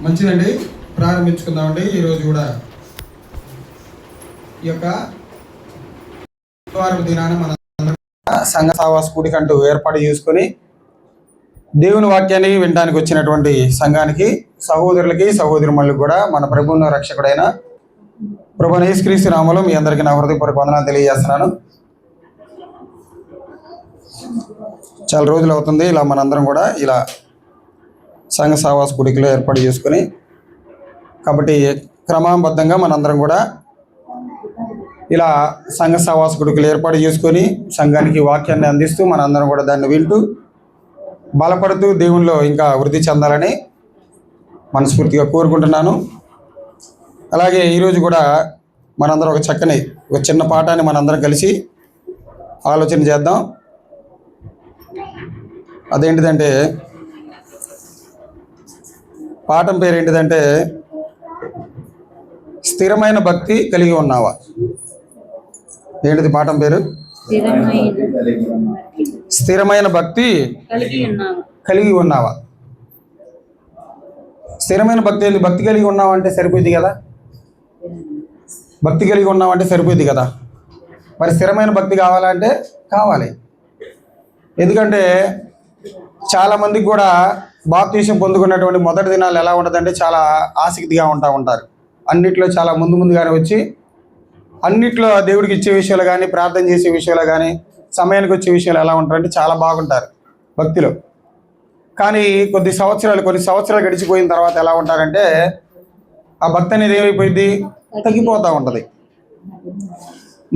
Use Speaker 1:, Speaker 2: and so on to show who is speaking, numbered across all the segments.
Speaker 1: మంచిదండి, ప్రారంభించుకుందామండి. ఈరోజు కూడా ఈ యొక్క శుక్రవారం దినాన మన సంఘ సావాస కూడికంటూ ఏర్పాటు చేసుకొని దేవుని వాక్యాన్ని వినడానికి వచ్చినటువంటి సంఘానికి, సహోదరులకి, సహోదరిమణులకు కూడా మన ప్రభువును రక్షకుడైన ప్రభువైన యేసుక్రీస్తు నామములో మీ అందరికీ నా హృదయపూర్వక వందనాలు తెలియజేస్తున్నాను. చాలా రోజులు అవుతుంది ఇలా మనందరం కూడా ఇలా సంఘ సావాస కూడికలో ఏర్పాటు చేసుకొని, కాబట్టి క్రమబద్ధంగా మనందరం కూడా ఇలా సంఘ సావాస కూడికలు ఏర్పాటు చేసుకొని సంఘానికి వాక్యాన్ని అందిస్తూ మనందరం కూడా దాన్ని వింటూ బలపడుతూ దేవునిలో ఇంకా వృద్ధి చెందాలని మనస్ఫూర్తిగా కోరుకుంటున్నాను. అలాగే ఈరోజు కూడా మనందరం ఒక చిన్న పాఠాన్ని మనందరం కలిసి ఆలోచన చేద్దాం. అదేంటిదంటే, పాఠం పేరు ఏంటిదంటే స్థిరమైన భక్తి కలిగి ఉన్నావా. ఏంటిది పాఠం పేరు? స్థిరమైన భక్తి కలిగి ఉన్నావా. స్థిరమైన భక్తి ఏంటి? భక్తి కలిగి ఉన్నావా అంటే సరిపోయింది కదా. భక్తి కలిగి ఉన్నావంటే సరిపోయింది కదా. మరి స్థిరమైన భక్తి కావాలంటే కావాలి. ఎందుకంటే చాలామందికి కూడా బాప్తీసం పొందుకున్నటువంటి మొదటి దినాలు ఎలా ఉంటుందంటే చాలా ఆసక్తిగా ఉంటారు. అన్నిట్లో చాలా ముందుగానే వచ్చి అన్నిట్లో దేవుడికి ఇచ్చే విషయాలు కానీ, ప్రార్థన చేసే విషయాలు కానీ, సమయానికి వచ్చే విషయాలు ఎలా ఉంటారంటే చాలా బాగుంటారు భక్తిలో. కానీ కొన్ని సంవత్సరాలు గడిచిపోయిన తర్వాత ఎలా ఉంటారంటే ఆ భక్తి అనేది ఏమైపోయింది? తగ్గిపోతూ ఉంటుంది.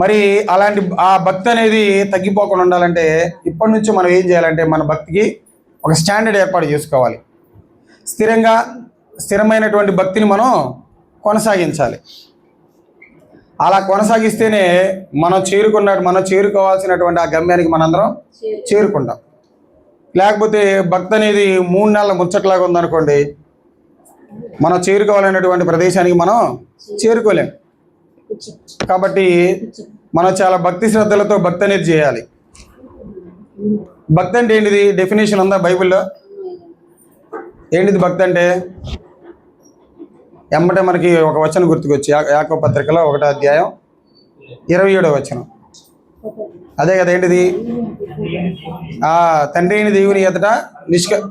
Speaker 1: మరి అలాంటి ఆ భక్తి అనేది తగ్గిపోకుండా ఉండాలంటే ఇప్పటి నుంచి మనం ఏం చేయాలంటే మన భక్తికి ఒక స్టాండర్డ్ ఏర్పాటు చేసుకోవాలి. స్థిరమైనటువంటి భక్తిని మనం కొనసాగించాలి. అలా కొనసాగిస్తేనే మనం చేరుకోవాల్సినటువంటి ఆ గమ్యానికి మనందరం చేరుకుంటాం. లేకపోతే భక్తి అనేది 3 నెలల ముచ్చట్లాగా ఉందనుకోండి, మనం చేరుకోవాలనేటువంటి ప్రదేశానికి మనం చేరుకోలేం. కాబట్టి మనం చాలా భక్తి శ్రద్ధలతో భక్తి అనేది చేయాలి. భక్తి అంటే ఏంటిది? డెఫినేషన్ ఉందా బైబిల్లో? ఏంటిది భక్తి అంటే? ఎమ్మటే మనకి ఒక వచనం గుర్తుకొచ్చి యాకోబు పత్రికలో 1వ అధ్యాయం 27వ వచనం. అదే కదా. ఏంటిది? తండ్రి అయిన దేవుని ఎదుట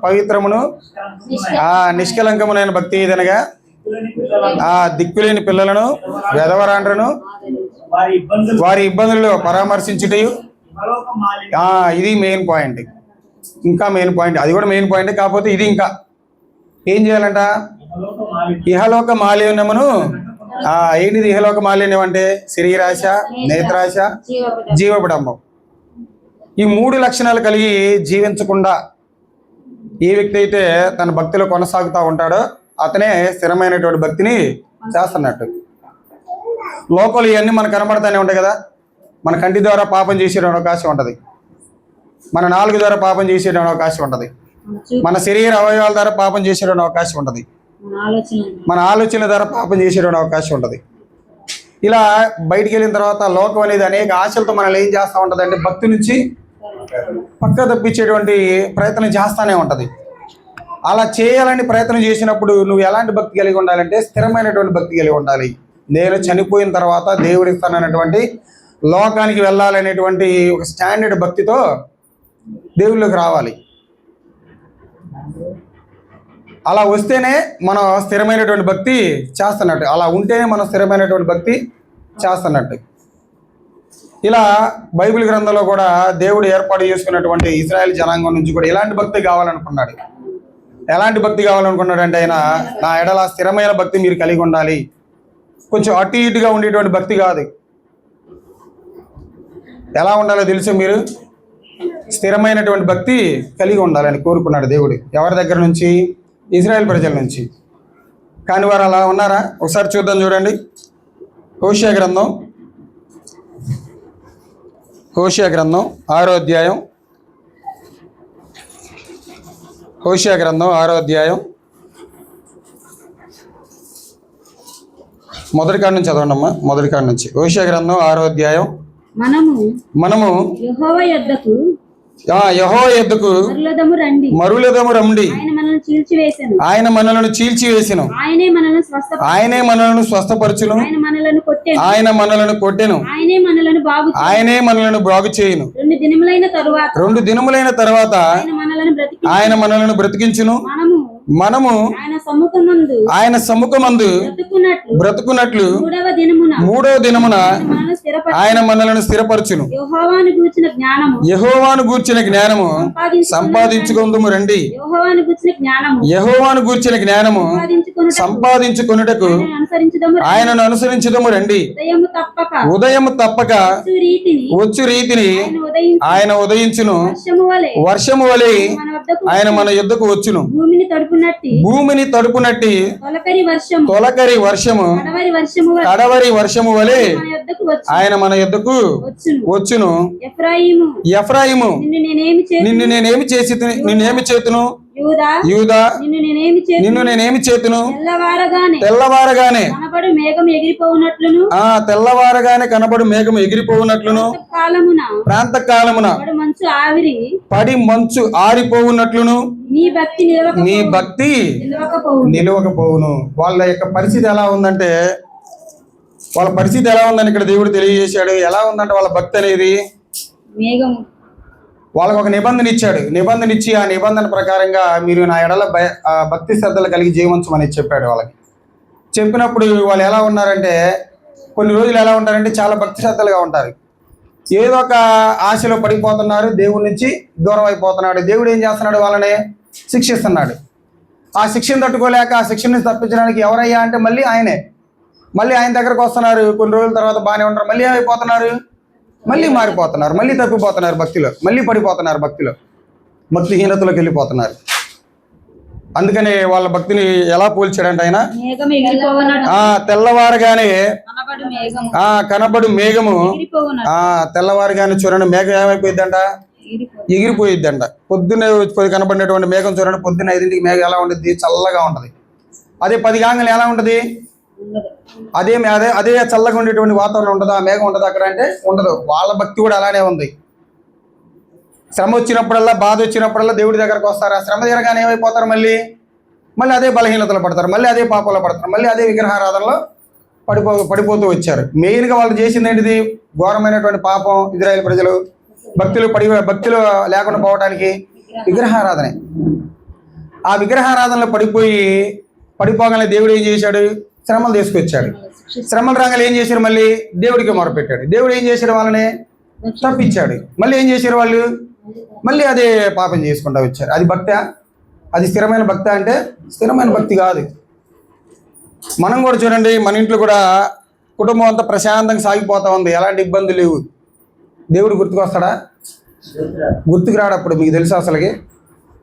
Speaker 1: పవిత్రమును నిష్కలంకమునైన భక్తి ఏదనగా దిక్కులేని పిల్లలను, వెధవరాండ్రను వారి ఇబ్బందుల్లో పరామర్శించుటయు. ఇది మెయిన్ పాయింట్. ఇంకా మెయిన్ పాయింట్, అది కూడా మెయిన్ పాయింట్. కాకపోతే ఇది ఇంకా ఏం చేయాలంట? ఇహలోక మాలిన్యమును. ఏంటిది ఇహలోక మాలిన్యం అంటే? శరీరాశ, నేత్రాశ, జీవబిడంబం. ఈ 3 లక్షణాలు కలిగి జీవించకుండా ఏ వ్యక్తి అయితే తన భక్తిలో కొనసాగుతూ ఉంటాడో అతనే స్థిరమైనటువంటి భక్తిని చేస్తున్నట్టు. లోకలు ఇవన్నీ మనకు కనబడతానే ఉంటాయి కదా. మన కంటి ద్వారా పాపం చేసే అవకాశం ఉంటుంది, మన నాలుగు ద్వారా పాపం చేసే అవకాశం ఉంటుంది, మన శరీర అవయవాల ద్వారా పాపం చేసే అవకాశం ఉంటుంది, మన ఆలోచనల ద్వారా పాపం చేసే అవకాశం ఉంటుంది. ఇలా బయటికి వెళ్ళిన తర్వాత లోకం అనేది అనేక ఆశలతో మనల్ని ఏం చేస్తూ ఉంటుంది అంటే భక్తి నుంచి పక్క తప్పించేటువంటి ప్రయత్నం చేస్తూనే ఉంటుంది. అలా చేయాలని ప్రయత్నం చేసినప్పుడు నువ్వు ఎలాంటి భక్తి కలిగి ఉండాలంటే స్థిరమైనటువంటి భక్తి కలిగి ఉండాలి. నేను చనిపోయిన తర్వాత దేవుడు ఇస్తానన్నటువంటి లోకానికి వెళ్ళాలనేటువంటి ఒక స్టాండర్డ్ భక్తితో దేవుళ్ళకి రావాలి. అలా వస్తేనే మనం స్థిరమైనటువంటి భక్తి చేస్తున్నట్టు. అలా ఉంటేనే మనం స్థిరమైనటువంటి భక్తి చేస్తున్నట్టు. ఇలా బైబిల్ గ్రంథంలో కూడా దేవుడు ఏర్పాటు చేసుకున్నటువంటి ఇశ్రాయేల్ జనాంగం నుంచి కూడా ఎలాంటి భక్తి కావాలనుకున్నాడు. ఎలాంటి భక్తి కావాలనుకున్నాడు అంటే ఆయన, నా ఎడల స్థిరమైన భక్తి మీరు కలిగి ఉండాలి. కొంచెం అటు ఇటుగా ఉండేటువంటి భక్తి కాదు. ఎలా ఉండాలో తెలుసు మీరు? స్థిరమైనటువంటి భక్తి కలిగి ఉండాలని కోరుకున్నాడు దేవుడు. ఎవరి దగ్గర నుంచి? ఇశ్రాయేల్ ప్రజల నుంచి. కానీ వారు అలా ఉన్నారా? ఒకసారి చూద్దాం. చూడండి, హోషేయ గ్రంథం 6వ అధ్యాయం. హోషేయ గ్రంథం 6వ అధ్యాయం మొదటి కాడ నుంచి చదవండమ్మా. మొదటి కాడ నుంచి. హోషేయ గ్రంథం 6వ అధ్యాయం.
Speaker 2: మనము యెహోవా యొద్దకు
Speaker 1: యెహోవా యొద్దకు
Speaker 2: మరులదము రండి.
Speaker 1: మరులదము రండి.
Speaker 2: ఆయన మనల్ని చీల్చివేసెను.
Speaker 1: ఆయన మనలను చీల్చివేసెను.
Speaker 2: ఆయనే మనల్ని స్వస్థపరచును.
Speaker 1: ఆయనే మనలను స్వస్థపరచును.
Speaker 2: ఆయన మనలను కొట్టెను.
Speaker 1: ఆయన మనలను కొట్టెను.
Speaker 2: ఆయనే మనలను బాగు చేయును.
Speaker 1: ఆయనే మనలను బాగు చేయును.
Speaker 2: 2 దినములైన తరువాత
Speaker 1: దినములైన తర్వాత ఆయన మనలను బ్రతికించును. మనము ఆయన సముఖమందు బ్రతుకున్నట్లు 3వ దినమున ఆయన మనలను స్థిరపరచును. యెహోవాను గూర్చిన జ్ఞానము సంపాదించుకొందుము రండి. యెహోవాను గూర్చిన జ్ఞానము సంపాదించుకొనుటకు ఆయనను అనుసరించుదము రండి. ఉదయము తప్పక వచ్చు రీతిని ఆయన ఉదయించును. వర్షము వలె ఆయన మన యొద్దకు వచ్చును. భూమిని తడుపునట్టి తొలకరి వర్షము కడవరి వర్షము వలె ఆయన మన యొద్దకు వచ్చును. ఎఫ్రాయిము నిన్ను నేనేమి చేతును. యూదా నిన్ను నేనేమి చేతును. తెల్లవారగానే తెల్లవారగానే కనబడు మేఘము ఎగిరిపోవునట్లును ప్రాంత కాలమున పడి మంచు ఆరిపోవునట్లును నీ భక్తి నిలవకపోవును. వాళ్ళ యొక్క పరిస్థితి ఎలా ఉందంటే ఇక్కడ దేవుడు తెలియజేశాడు. ఎలా ఉందంటే వాళ్ళ భక్తి అనేది వాళ్ళకు ఒక నిబంధన ఇచ్చాడు. నిబంధన ఇచ్చి ఆ నిబంధన ప్రకారంగా మీరు నా ఎడల భక్తి శ్రద్ధలు కలిగి జీవించమని చెప్పాడు. వాళ్ళకి చెప్పినప్పుడు వాళ్ళు ఎలా ఉన్నారంటే కొన్ని రోజులు ఎలా ఉంటారంటే చాలా భక్తి శ్రద్ధలుగా ఉంటారు. ఏదో ఒక ఆశలో పడిపోతున్నారు. దేవుడి నుంచి దూరం అయిపోతున్నాడు. దేవుడు ఏం చేస్తున్నాడు? వాళ్ళని శిక్షిస్తున్నాడు. ఆ శిక్షను తట్టుకోలేక ఆ శిక్ష నుంచి తప్పించడానికి ఎవరయ్యా అంటే మళ్ళీ ఆయనే. మళ్ళీ ఆయన దగ్గరకు వస్తున్నారు. కొన్ని రోజుల తర్వాత బాగానే ఉంటారు. మళ్ళీ ఏమైపోతున్నారు? మళ్ళీ మారిపోతున్నారు. మళ్ళీ తప్పిపోతున్నారు భక్తిలో. మళ్ళీ పడిపోతున్నారు భక్తిలో. భక్తిహీనతలోకి వెళ్ళిపోతున్నారు. అందుకని వాళ్ళ భక్తిని ఎలా పోల్చాడంటే ఆయన తెల్లవారుగానే కనబడు మేఘము తెల్లవారుగానే చూడండి మేఘం ఏమైపోయిద్దంట? ఎగిరిపోయిద్దంట. పొద్దున్నే కనబడినటువంటి మేఘం చూడండి. పొద్దున్న 5ంటికి మేఘం ఎలా ఉంటుంది? చల్లగా ఉంటుంది. అదే 10 గంటలు ఎలా ఉంటుంది? అదే చల్లగా ఉండేటువంటి వాతావరణం ఉంటుందా? మేఘం ఉంటుందా అక్కడ అంటే ఉండదు. వాళ్ళ భక్తి కూడా అలానే ఉంది. శ్రమ వచ్చినప్పుడల్లా బాధ వచ్చినప్పుడల్లా దేవుడి దగ్గరకు వస్తారు. ఆ శ్రమ తీరగానే ఏమైపోతారు? మళ్ళీ అదే బలహీనతలు పడతారు. మళ్ళీ అదే పాపంలో పడతారు. మళ్ళీ అదే విగ్రహారాధనలో పడిపోతూ వచ్చారు. మెయిన్గా వాళ్ళు చేసింది ఏంటిది? ఘోరమైనటువంటి పాపం. ఇజ్రాయేల్ ప్రజలు భక్తిలో లేకుండా పోవడానికి విగ్రహారాధనే. ఆ విగ్రహారాధనలో పడిపోగానే దేవుడు ఏం చేశాడు? శ్రమలు తీసుకొచ్చాడు. శ్రమలు రాగానే ఏం చేశారు? మళ్ళీ దేవుడికి మొరపెట్టాడు. దేవుడు ఏం చేశాడు? వాళ్ళని తప్పించాడు. మళ్ళీ ఏం చేశారు వాళ్ళు? మళ్ళీ అదే పాపం చేసుకుంటూ వచ్చారు. అది భక్తి? అది స్థిరమైన భక్తి అంటే స్థిరమైన భక్తి కాదు. మనం కూడా చూడండి, మన ఇంట్లో కూడా కుటుంబం అంతా ప్రశాంతంగా సాగిపోతా ఉంది. ఎలాంటి ఇబ్బందులు లేవు. దేవుడు గుర్తుకొస్తాడా? గుర్తుకు రాడప్పుడు. మీకు తెలుసు అసలుకి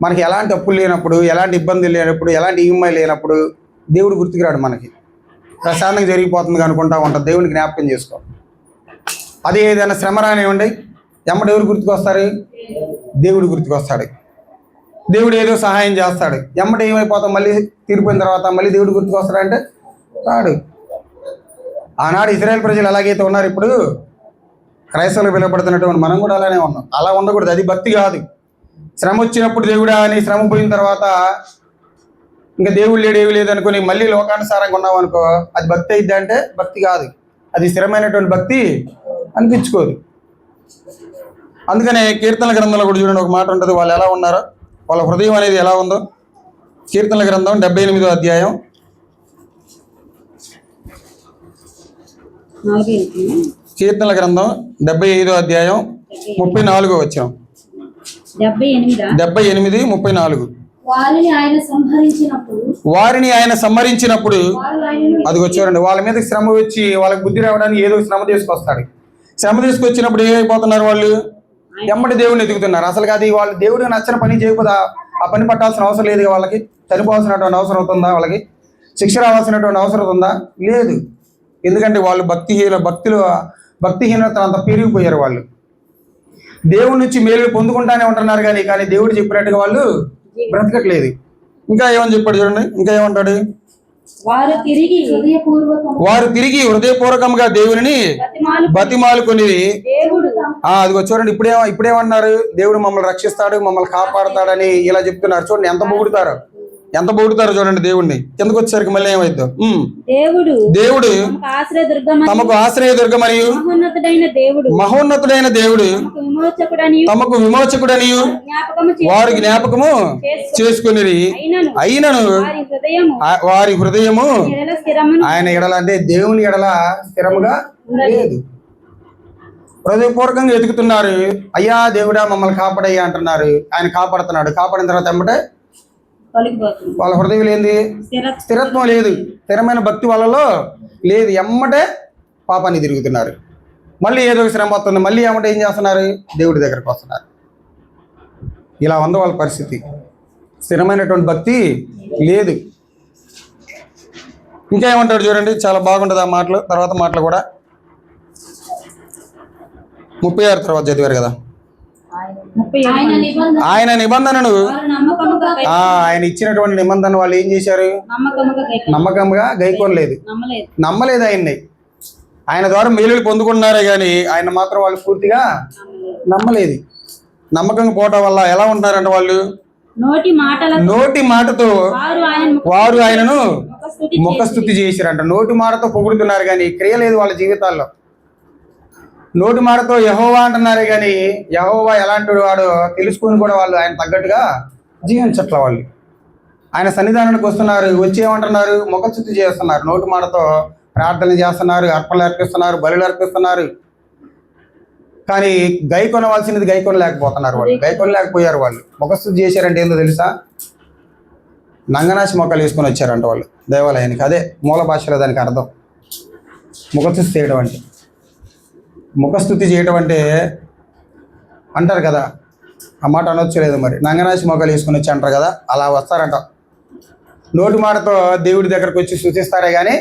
Speaker 1: మనకి ఎలాంటి అప్పులు లేనప్పుడు, ఎలాంటి ఇబ్బందులు లేనప్పుడు, ఎలాంటి ఈఎంఐ లేనప్పుడు దేవుడు గుర్తుకు రాడు. మనకి ప్రశాంతంగా జరిగిపోతుంది అనుకుంటా ఉంటాం. దేవుడిని జ్ఞాపకం చేసుకో. అదే ఏదైనా శ్రమ రానివ్వండి, ఎమ్మటి ఎవరు గుర్తుకొస్తారు? దేవుడు గుర్తుకొస్తాడు. దేవుడు ఏదో సహాయం చేస్తాడు. ఎమ్మటి ఏమైపోతాం? మళ్ళీ తీరిపోయిన తర్వాత మళ్ళీ దేవుడు గుర్తుకొస్తాడంటే రాడు. ఆనాడు ఇజ్రాయేల్ ప్రజలు ఎలాగైతే ఉన్నారు, ఇప్పుడు క్రైస్తవులు పిలువబడుతున్నటువంటి మనం కూడా అలానే ఉన్నాం. అలా ఉండకూడదు. అది భక్తి కాదు. శ్రమ వచ్చినప్పుడు దేవుడా అని శ్రమ పోయిన తర్వాత ఇంకా దేవుడు లేడు ఏవి లేదు అనుకుని మళ్ళీ లోకానుసారంగా ఉన్నాం అనుకో, అది భక్తి అయిద్ది అంటే భక్తి కాదు. అది స్థిరమైనటువంటి భక్తి అనిపించుకోదు. అందుకనే కీర్తనల గ్రంథంలో కూడా చూడండి ఒక మాట ఉంటుంది. వాళ్ళు ఎలా ఉన్నారో, వాళ్ళ హృదయం అనేది ఎలా ఉందో. కీర్తనల గ్రంథం 78వ అధ్యాయం కీర్తనల గ్రంథం 75వ అధ్యాయం 34వ వచనం. 78, 34. వారిని ఆయన సంహరించినప్పుడు అదిగో చూడండి, వాళ్ళ మీద శ్రమ వచ్చి వాళ్ళకి బుద్ధి రావడానికి ఏదో శ్రమ తీసుకొస్తాడు. శ్రమ తీసుకొచ్చినప్పుడు ఏమైపోతున్నారు? వాళ్ళు ఎమ్మటి దేవుడిని ఎదుగుతున్నారు. అసలు అది వాళ్ళు దేవుడికి నచ్చిన పని చేయకపోతే ఆ పని పట్టాల్సిన అవసరం లేదు. వాళ్ళకి చనిపోవాల్సినటువంటి అవసరం అవుతుందా? వాళ్ళకి శిక్ష రావాల్సినటువంటి అవసరం ఉందా? లేదు. ఎందుకంటే వాళ్ళు భక్తిహీనత అంత పెరిగిపోయారు. వాళ్ళు దేవుడి నుంచి మేలు పొందుకుంటానే ఉంటున్నారు కానీ దేవుడు చెప్పినట్టుగా వాళ్ళు బ్రతకట్లేదు. ఇంకా ఏమని చెప్పాడు చూడండి. ఇంకా ఏమంటాడు?
Speaker 2: వారు
Speaker 1: తిరిగి హృదయపూర్వకంగా దేవుని బతిమాలుకొని
Speaker 2: దేవుడు
Speaker 1: అదిగో చూడండి, ఇప్పుడేమన్నారు, దేవుడు మమ్మల్ని రక్షిస్తాడు, మమ్మల్ని కాపాడుతాడని ఇలా చెప్తున్నారు. చూడండి ఎంత పొగుడుతారో చూడండి దేవుణ్ణి. కిందకు వచ్చేసరికి మళ్ళీ ఏమైద్దో, దేవుడు తమకు ఆశ్రయదుర్గ మరియు మహోన్నతుడైన దేవుడు తమకు విమోచకుడని వారి జ్ఞాపకము చేసుకుని అయినను వారి హృదయము ఆయన ఎడల, అంటే దేవుని ఎడల స్థిరముగా లేదు. హృదయపూర్వకంగా ఎదుగుతున్నారు, అయ్యా దేవుడా మమ్మల్ని కాపాడయ్యా అంటున్నారు. ఆయన కాపాడుతున్నాడు. కాపాడిన తర్వాత ఎమ్మటే వాళ్ళ హృదయం ఏంది, స్థిరత్వం లేదు, స్థిరమైన భక్తి వాళ్ళలో లేదు. ఎమ్మటే పాపాన్ని తిరుగుతున్నారు. మళ్ళీ ఏదో శ్రమ వస్తుంది, మళ్ళీ ఎమ్మటే ఏం చేస్తున్నారు, దేవుడి దగ్గరకు వస్తున్నారు. ఇలా ఉంది వాళ్ళ పరిస్థితి. స్థిరమైనటువంటి భక్తి లేదు. ఇంకా ఏమంటాడు చూడండి, చాలా బాగుంటుంది ఆ మాటలు. తర్వాత మాటలు కూడా 36 తర్వాత చదివారు కదా. ఆయన నిబంధనను, ఆయన ఇచ్చినటువంటి నిబంధన వాళ్ళు ఏం చేశారు, నమ్మకంగా గైకోనలేదు, నమ్మలేదు ఆయన్ని. ఆయన ద్వారా మేలులు పొందుకున్నారే కానీ ఆయన మాత్రం వాళ్ళు పూర్తిగా నమ్మలేదు. నమ్మకంగా పోవటం వల్ల ఎలా ఉంటున్నారంటే వాళ్ళు నోటి మాటతో వారు ఆయనను ముఖస్తుతి చేశారంట. నోటి మాటతో పొగుడుతున్నారు కానీ క్రియ లేదు వాళ్ళ జీవితాల్లో. నోటి మాటతో యెహోవా అంటున్నారే కానీ యెహోవా ఎలాంటి వాడో తెలుసుకుని కూడా వాళ్ళు ఆయన తగ్గట్టుగా జీవించట్ల. వాళ్ళు ఆయన సన్నిధానానికి వస్తున్నారు, వచ్చి ఏమంటున్నారు, ముఖస్తుతి చేస్తున్నారు. నోటి మాటతో ప్రార్థనలు చేస్తున్నారు, అర్పణలు అర్పిస్తున్నారు, బలులు అర్పిస్తున్నారు. కానీ గై కొనవలసినది గై కొనలేకపోతున్నారు. వాళ్ళు గై కొనలేకపోయారు. వాళ్ళు ముఖస్తుతి చేశారంటే ఏందో తెలుసా, నంగనాచి మొక్కలు వేసుకొని వచ్చారంట వాళ్ళు దేవాలయానికి. అదే మూల భాషలో దానికి అర్థం ముఖస్తుతి చేయడం అంటే. ముఖస్తుతి చేయడం అంటే అంటారు కదా, ఆ మాట అనొచ్చలేదు మరి, నంగనాచి మొక్కలు వేసుకొని వచ్చి అంటారు కదా, అలా వస్తారంట. నోటి మాటతో దేవుడి దగ్గరకు వచ్చి స్తుతిస్తారే కానీ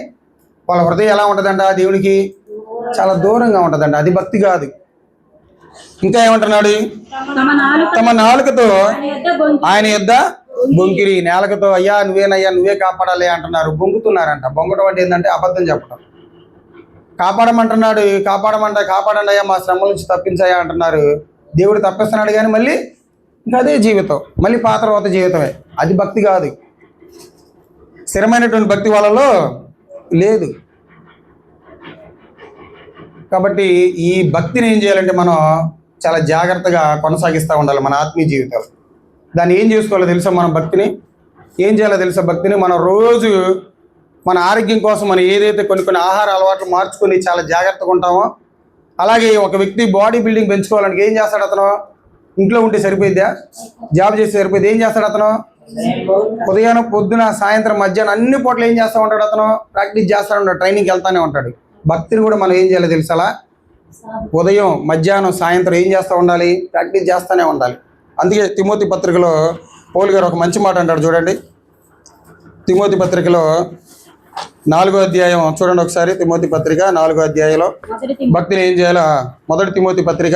Speaker 1: వాళ్ళ హృదయం ఎలా ఉంటుందంట, దేవునికి చాలా దూరంగా ఉంటుందంట. అది భక్తి కాదు. ఇంకా ఏమంటున్నాడు, తమ నాలుకతో ఆయన యొద్ద బొంకిరి. నేలకతో అయ్యా నువ్వేనయ్యా నువ్వే కాపాడాలి అంటున్నారు, బొంకుతున్నారంట. బొంకటం అంటే ఏంటంటే అబద్ధం చెప్పడం. కాపాడమంటున్నాడు, కాపాడండి అయ్యా మా శ్రమ నుంచి తప్పించాయా అంటున్నారు. దేవుడు తప్పిస్తున్నాడు కానీ మళ్ళీ ఇంకా అదే జీవితం, మళ్ళీ పాత తర్వాత జీవితమే. అది భక్తి కాదు. స్థిరమైనటువంటి భక్తి వాళ్ళలో లేదు. కాబట్టి ఈ భక్తిని ఏం చేయాలంటే మనం చాలా జాగ్రత్తగా కొనసాగిస్తూ ఉండాలి మన ఆత్మీయ జీవితాలు. దాన్ని ఏం చేసుకోవాలో తెలుసా, మనం భక్తిని ఏం చేయాలో తెలుసా, భక్తిని మనం రోజు మన ఆరోగ్యం కోసం మనం ఏదైతే కొన్ని ఆహార అలవాట్లు మార్చుకొని చాలా జాగ్రత్తగా ఉంటామో, అలాగే ఒక వ్యక్తి బాడీ బిల్డింగ్ పెంచుకోవాలంటే ఏం చేస్తాడు అతను, ఇంట్లో ఉంటే సరిపోయిద్దా, జాబ్ చేస్తే సరిపోయింది, ఏం చేస్తాడు అతను, ఉదయం పొద్దున సాయంత్రం మధ్యాహ్నం అన్ని పూటలు ఏం చేస్తూ ఉంటాడు అతను, ప్రాక్టీస్ చేస్తూ ఉంటాడు, ట్రైనింగ్కి వెళ్తూనే ఉంటాడు. భక్తిని కూడా మనం ఏం చేయాలో తెలుసా, అలా ఉదయం మధ్యాహ్నం సాయంత్రం ఏం చేస్తూ ఉండాలి, ప్రాక్టీస్ చేస్తూనే ఉండాలి. అందుకే తిమోతి పత్రికలో పౌలు గారు ఒక మంచి మాట అంటాడు చూడండి. తిమోతి పత్రికలో 4వ అధ్యాయం చూడండి ఒకసారి. తిమోతి పత్రిక 4వ అధ్యాయంలో భక్తిని ఏం చేయాలో, మొదటి తిమోతి పత్రిక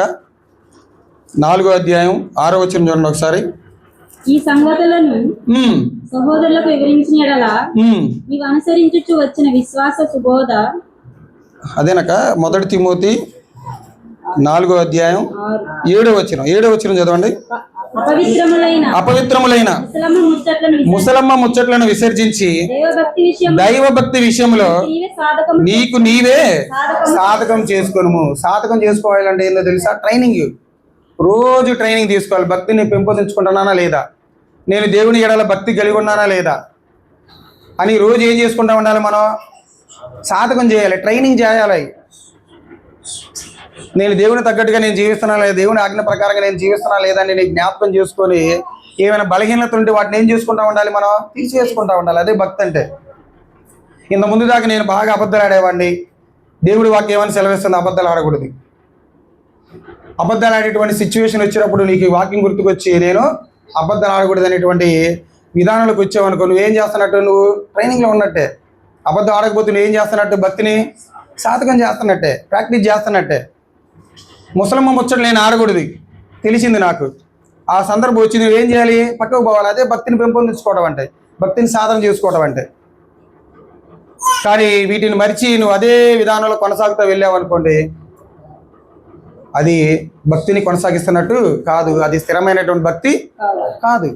Speaker 1: 4వ అధ్యాయం 6వ వచనం చూడండి ఒకసారి.
Speaker 2: ఈ సంగతులను సహోదరులకు వివరించిన యెడల నీవు అనుసరించుచు వచ్చిన విశ్వాస సుబోధ.
Speaker 1: అదేనక మొదటి తిమోతి 4వ అధ్యాయం 7వ వచనం చదవండి. అపవిత్రములైన ముసలమ్మ ముచ్చట్లను విసర్జించి దైవభక్తి విషయంలో నీకు నీవే సాధకం చేసుకోను. సాధకం చేసుకోవాలంటే ఏందో తెలుసా, ట్రైనింగ్. రోజు ట్రైనింగ్ తీసుకోవాలి. భక్తిని పెంపొందించుకుంటున్నానా లేదా, నేను దేవుని ఎడల భక్తి కలిగి ఉన్నానా లేదా అని రోజు ఏం చేసుకుంటా ఉండాలి, మనం సాధకం చేయాలి, ట్రైనింగ్ చేయాలి. నేను దేవుని తగ్గట్టుగా నేను జీవిస్తున్నా లేదా, దేవుని ఆజ్ఞ ప్రకారంగా నేను జీవిస్తున్నా లేదా అని నేను జ్ఞాపకం చేసుకొని ఏమైనా బలహీనత ఉంటే వాటిని ఏం చేసుకుంటా ఉండాలి, మనం తీసివేసుకుంటా ఉండాలి. అదే భక్తి అంటే. ఇంత ముందు దాకా నేను బాగా అబద్ధాలు ఆడేవాడిని, దేవుడి వాక్యం ఏమైనా సెలవిస్తుంది, అబద్ధాలు ఆడకూడదు. అబద్ధాలు ఆడేటువంటి సిచ్యువేషన్ వచ్చినప్పుడు నీకు వాక్యం గుర్తుకొచ్చి నేను అబద్ధాలు ఆడకూడదు అనేటువంటి విధానాలకు వచ్చావనుకో, నువ్వేం చేస్తున్నట్టు, నువ్వు ట్రైనింగ్లో ఉన్నట్టే. అబద్ధం ఆడకపోతే నువ్వు ఏం చేస్తున్నట్టు, భక్తిని సాధకం చేస్తున్నట్టే, ప్రాక్టీస్ చేస్తున్నట్టే. ముసలమ్మ ముచ్చట్లు నేను ఆడకూడదు తెలిసింది నాకు. ఆ సందర్భం వచ్చి నువ్వేం చేయాలి, పక్కకు పోవాలి. అదే భక్తిని పెంపొందించుకోవడం అంటే, భక్తిని సాధన చేసుకోవడం అంటే. కానీ వీటిని మరిచి నువ్వు అదే విధానంలో కొనసాగుతూ వెళ్ళావు అనుకోండి, అది భక్తిని కొనసాగిస్తున్నట్టు కాదు, అది స్థిరమైనటువంటి భక్తి కాదు.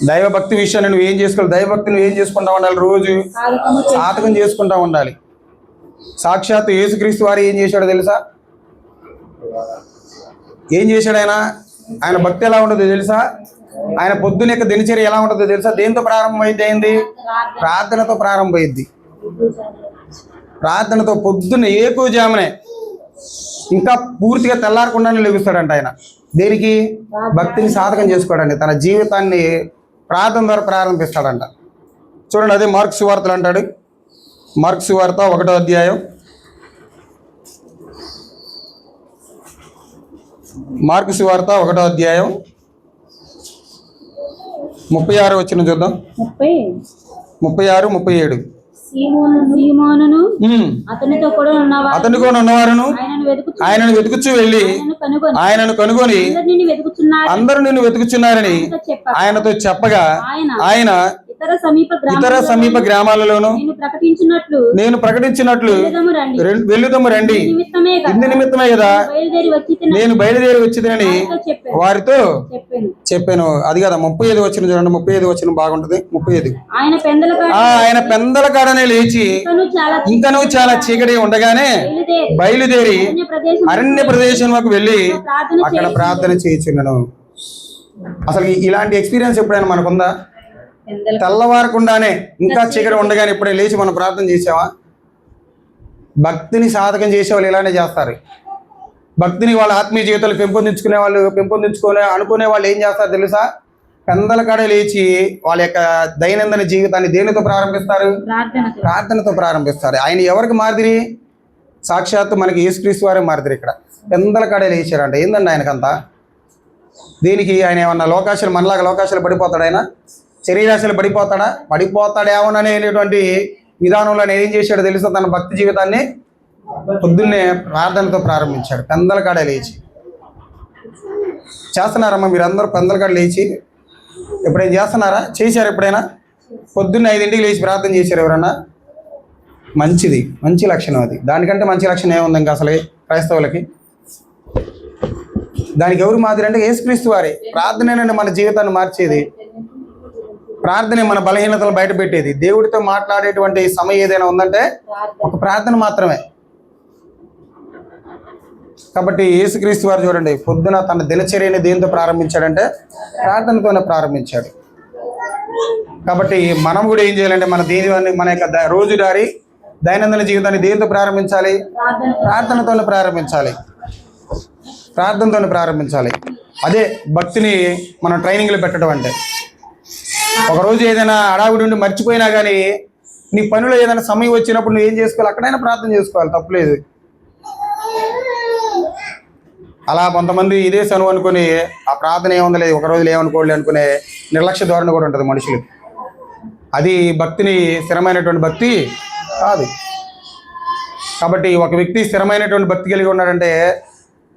Speaker 1: దైవభక్తి విషయాన్ని నువ్వు ఏం చేసుకోవాలి? దైవభక్తి నువ్వు ఏం చేసుకుంటా ఉండాలి? రోజు సాధకం చేసుకుంటా ఉండాలి. సాక్షాత్తు యేసుక్రీస్తు వారు ఏం చేశాడో తెలుసా? ఏం చేశాడు ఆయన భక్తి ఎలా ఉంటుందో తెలుసా? ఆయన పొద్దున యొక్క దినచర్య ఎలా ఉంటుందో తెలుసా? దేంతో ప్రారంభమైంది? ప్రార్థనతో ప్రారంభమైంది. ప్రార్థనతో పొద్దున్న ఏకోజామునే, ఇంకా పూర్తిగా తెల్లారకుండానే లెగుస్తాడంట ఆయన. దేనికి? భక్తిని సాధకం చేసుకోవడానికి. తన జీవితాన్ని ప్రార్థన ద్వారా ప్రారంభిస్తాడంట. చూడండి, అదే మార్కు సువార్తలు అంటాడు. మార్కు సువార్త 1వ అధ్యాయం, మార్కు సువార్త 1వ అధ్యాయం 36 వచనం చూద్దాం. 36, 37.
Speaker 2: సీమోనును అతనితో కూడా
Speaker 1: ఉన్నవారును ఆయనను వెతుకుచూ వెళ్ళి ఆయనను కనుగొని అందరూ నిన్ను వెతుకుచున్నారని ఆయనతో చెప్పగా ఆయన ఇతర సమీప గ్రామాలలోను నేను ప్రకటించినట్లు వెళ్ళుదము రండి, ఇందు నిమిత్తమే కదా నేను బయలుదేరి వచ్చిందని వారితో చెప్పాను. అది కదా 35 వచనం చూడండి. 35 వచనం బాగుంటది. 35. ఆయన పెందల కాడనే లేచి ఇంకనూ చాలా చీకటి ఉండగానే బయలుదేరి అరణ్య ప్రదేశంలోకి వెళ్ళి అక్కడ ప్రార్థన చేయించున్నాను. అసలు ఇలాంటి ఎక్స్పీరియన్స్ ఎప్పుడైనా మనకుందా? తెల్లవారకుండానే ఇంకా చీకటి ఉండగానే ఇప్పుడే లేచి మనం ప్రార్థన చేసావా? భక్తిని సాధకం చేసే వాళ్ళు ఇలానే చేస్తారు. భక్తిని వాళ్ళ ఆత్మీయ జీవితాలు అనుకునే వాళ్ళు ఏం చేస్తారు తెలుసా? పెందల కాడ లేచి వాళ్ళ యొక్క దైనందిన జీవితాన్ని దేనితో ప్రారంభిస్తారు? ప్రార్థనతో ప్రారంభిస్తారు. ఆయన ఎవరికి మాదిరి? సాక్షాత్తు మనకి యేసుక్రీస్తు వారే మాదిరి. ఇక్కడ పెందల కాడ లేచారంట. ఏందండి ఆయనకంతా? దీనికి ఆయన ఏమన్నా లోకాశలు, మనలాగా లోకాశలు పడిపోతాడు? ఆయన శరీరాశలు పడిపోతాడేమోననేటువంటి విధానంలో ఆయన ఏం చేశాడు తెలుసా? తన భక్తి జీవితాన్ని పొద్దున్నే ప్రార్థనతో ప్రారంభించాడు. పెందల కాడ లేచి. చేస్తున్నారమ్మా మీరందరూ పెందల కాడ లేచి ఎప్పుడైనా చేస్తున్నారా? చేశారు ఎప్పుడైనా? పొద్దున్న 5ంటికి లేచి ప్రార్థన చేశారు ఎవరన్నా? మంచిది, మంచి లక్షణం అది. దానికంటే మంచి లక్షణం ఏముంది ఇంకా అసలు క్రైస్తవులకి? దానికి ఎవరు మాదిరి అంటే యేసుక్రీస్తు వారే. ప్రార్థనేనండి మన జీవితాన్ని మార్చేది. ప్రార్థనే మన బలహీనతలు బయట పెట్టేది. దేవుడితో మాట్లాడేటువంటి సమయం ఏదైనా ఉందంటే ఒక ప్రార్థన మాత్రమే. కాబట్టి యేసుక్రీస్తు వారు చూడండి, పొద్దున తన దినచర్యని దేంతో ప్రారంభించాడంటే ప్రార్థనతోనే ప్రారంభించాడు. కాబట్టి మనం కూడా ఏం చేయాలంటే మన యొక్క రోజుదారి దైనందిన జీవితాన్ని దేంతో ప్రారంభించాలి? ప్రార్థనతోనే ప్రారంభించాలి. అదే భక్తిని మనం ట్రైనింగ్లో పెట్టడం అంటే. ఒకరోజు ఏదైనా అడావిడి ఉండి మర్చిపోయినా కానీ నీ పనిలో ఏదైనా సమయం వచ్చినప్పుడు నువ్వు ఏం చేసుకోవాలి? అక్కడైనా ప్రార్థన చేసుకోవాలి, తప్పులేదు. అలా కొంతమంది ఇదే సనువు అనుకుని ఆ ప్రార్థన ఏముంది లేదు, ఒక రోజులు ఏమనుకోవాలి అనుకునే నిర్లక్ష్య ధోరణి కూడా ఉంటుంది మనుషులు. అది భక్తిని స్థిరమైనటువంటి భక్తి కాదు. కాబట్టి ఒక వ్యక్తి స్థిరమైనటువంటి భక్తి కలిగి ఉన్నాడంటే